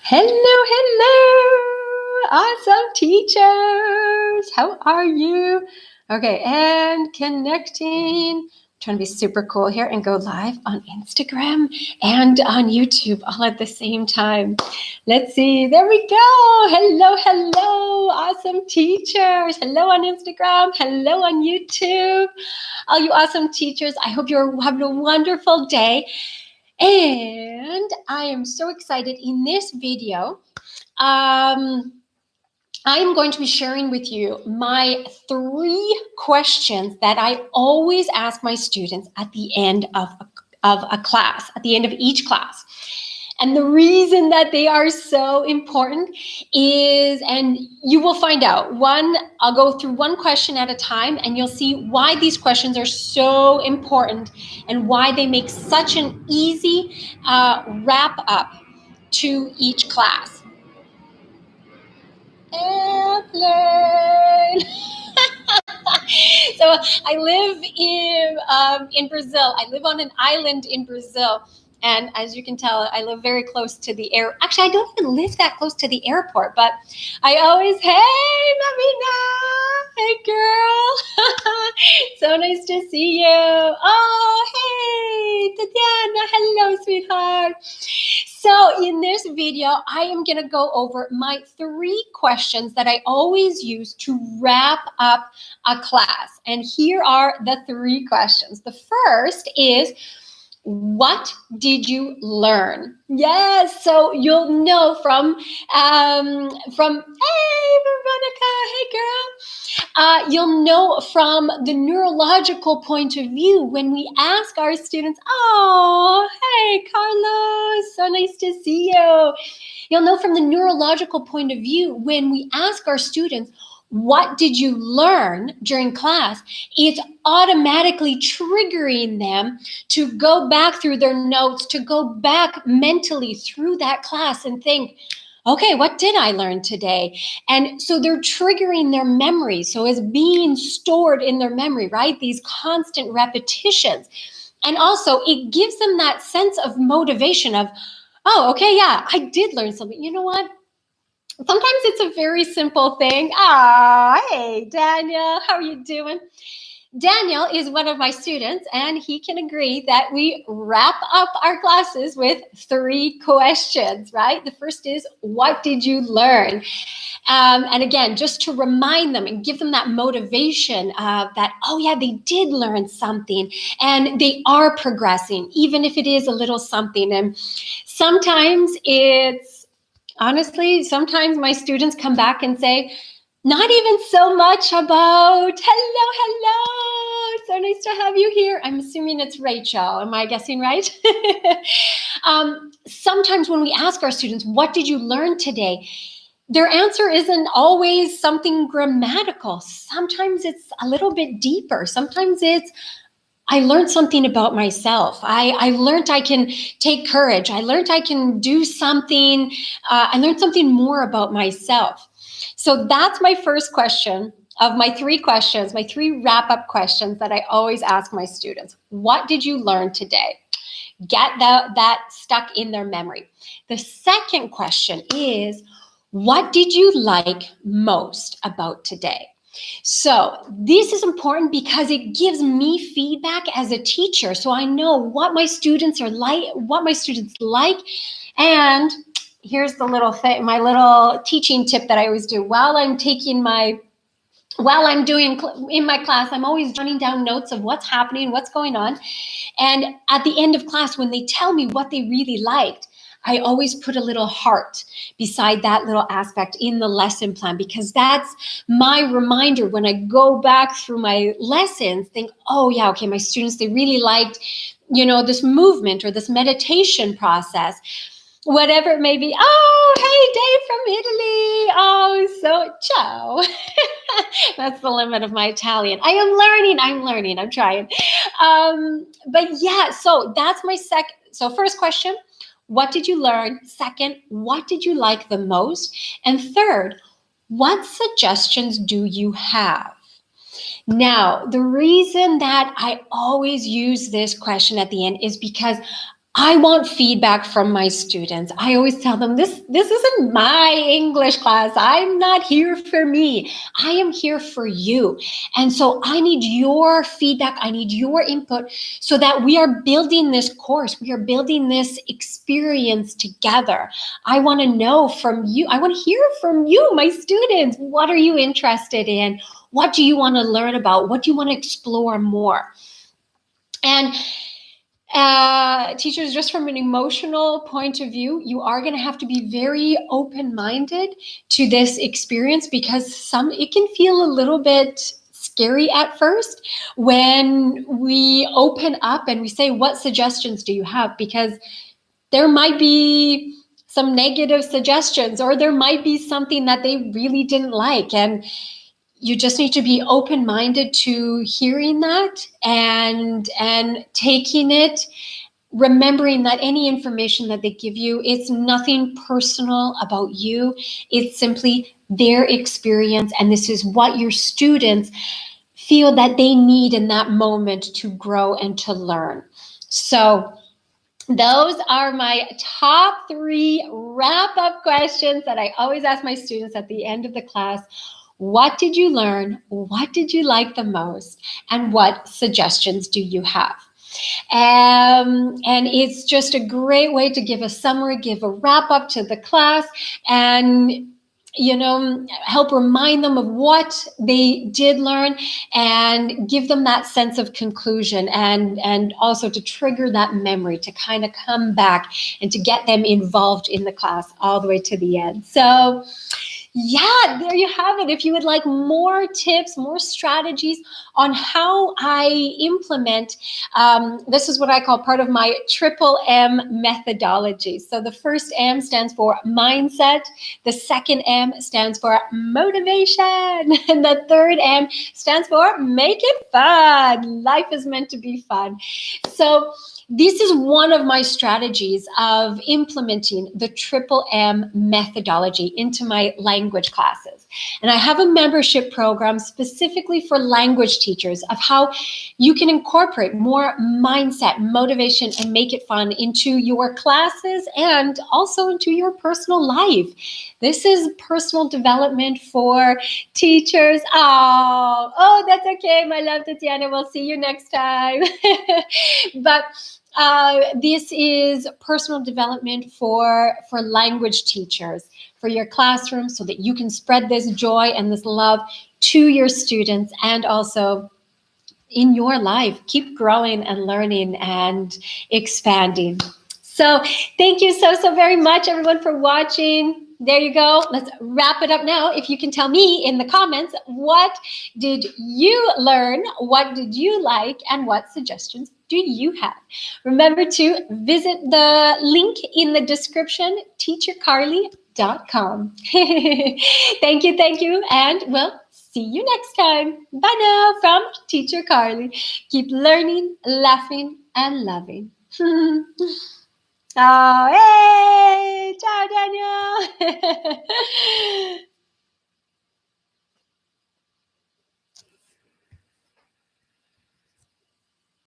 Hello, hello, awesome teachers. How are you? Okay, and connecting. Trying to be super cool here and go live on Instagram and on YouTube all at the same time. Let's see. There we go. Hello, hello, awesome teachers. Hello on Instagram. Hello on YouTube. All you awesome teachers, I hope you're having a wonderful day. And I am so excited in this video. I am going to be sharing with you my 3 questions that I always ask my students at the end of a class, at the end of each class. And the reason that they are so important is, and you will find out, I'll go through one question at a time and you'll see why these questions are so important and why they make such an easy wrap up to each class. Airplane. So I live in Brazil. I live on an island in Brazil. And as you can tell, I live very close to the air. Actually, I don't even live that close to the airport, but I always, hey, Marina, hey, girl. So nice to see you. Oh, hey, Tatiana, hello, sweetheart. So in this video, I am going to go over my 3 questions that I always use to wrap up a class. And here are the 3 questions. The first is, what did you learn? Yes, so you'll know from hey, Veronica, hey girl. You'll know from the neurological point of view when we ask our students, oh, hey, Carlos, so nice to see you. You'll know from the neurological point of view when we ask our students, what did you learn during class? It's automatically triggering them to go back through their notes, to go back mentally through that class and think, okay, what did I learn today? And so they're triggering their memory. So it's being stored in their memory, right? These constant repetitions. And also it gives them that sense of motivation of, oh, okay, yeah, I did learn something. You know what? Sometimes it's a very simple thing. Ah, hey, Daniel, how are you doing? Daniel is one of my students, and he can agree that we wrap up our classes with 3 questions, right? The first is, what did you learn? And again, just to remind them and give them that motivation that, oh yeah, they did learn something and they are progressing, even if it is a little something. And sometimes honestly, sometimes my students come back and say, not even so much about, hello, so nice to have you here. I'm assuming it's Rachel. Am I guessing right? Sometimes when we ask our students, what did you learn today? Their answer isn't always something grammatical. Sometimes it's a little bit deeper. Sometimes it's, I learned something about myself. I learned I can take courage. I learned I can do something. I learned something more about myself. So that's my first question of my 3 questions, my 3 wrap-up questions that I always ask my students. What did you learn today? Get that stuck in their memory. The second question is, what did you like most about today? So this is important because it gives me feedback as a teacher. So I know what my students are like, And here's the little thing, my little teaching tip that I always do. While I'm doing in my class, I'm always jotting down notes of what's happening, what's going on. And at the end of class, when they tell me what they really liked, I always put a little heart beside that little aspect in the lesson plan, because that's my reminder when I go back through my lessons, think, oh yeah, okay, my students, they really liked, this movement or this meditation process, whatever it may be. Oh, hey, Dave from Italy. Oh, so ciao. That's the limit of my Italian. I'm learning, I'm trying. But yeah, so that's my so first question, what did you learn? Second, what did you like the most? And third, what suggestions do you have? Now, the reason that I always use this question at the end is because I want feedback from my students. I always tell them this isn't my English class. I'm not here for me. I am here for you. And so I need your feedback. I need your input so that we are building this course. We are building this experience together. I want to know from you. I want to hear from you, my students. What are you interested in? What do you want to learn about? What do you want to explore more? And teachers, just from an emotional point of view, you are going to have to be very open-minded to this experience, because it can feel a little bit scary at first when we open up and we say, what suggestions do you have? Because there might be some negative suggestions, or there might be something that they really didn't like, and you just need to be open-minded to hearing that and taking it, remembering that any information that they give you, it's nothing personal about you. It's simply their experience, and this is what your students feel that they need in that moment to grow and to learn. So those are my top 3 wrap-up questions that I always ask my students at the end of the class. What did you learn? What did you like the most? And what suggestions do you have? And it's just a great way to give a summary, give a wrap-up to the class, and help remind them of what they did learn, and give them that sense of conclusion, and also to trigger that memory to kind of come back and to get them involved in the class all the way to the end. So yeah, there you have it. If you would like more tips, more strategies on how I implement, this is what I call part of my triple M methodology. So the first M stands for mindset. The second M stands for motivation. And the third M stands for make it fun. Life is meant to be fun. So this is one of my strategies of implementing the triple M methodology into my language classes. And I have a membership program specifically for language teachers of how you can incorporate more mindset, motivation, and make it fun into your classes and also into your personal life. This is personal development for teachers. Oh, that's okay, my love Tatiana. We'll see you next time. But this is personal development for language teachers, for your classroom, so that you can spread this joy and this love to your students, and also in your life, keep growing and learning and expanding. So thank you so very much, everyone, for watching. There you go. Let's wrap it up now. If you can tell me in the comments, what did you learn? What did you like? And what suggestions do you have? Remember to visit the link in the description, teachercarly.com. Thank you. And we'll see you next time. Bye now from Teacher Carly. Keep learning, laughing, and loving. Oh, hey!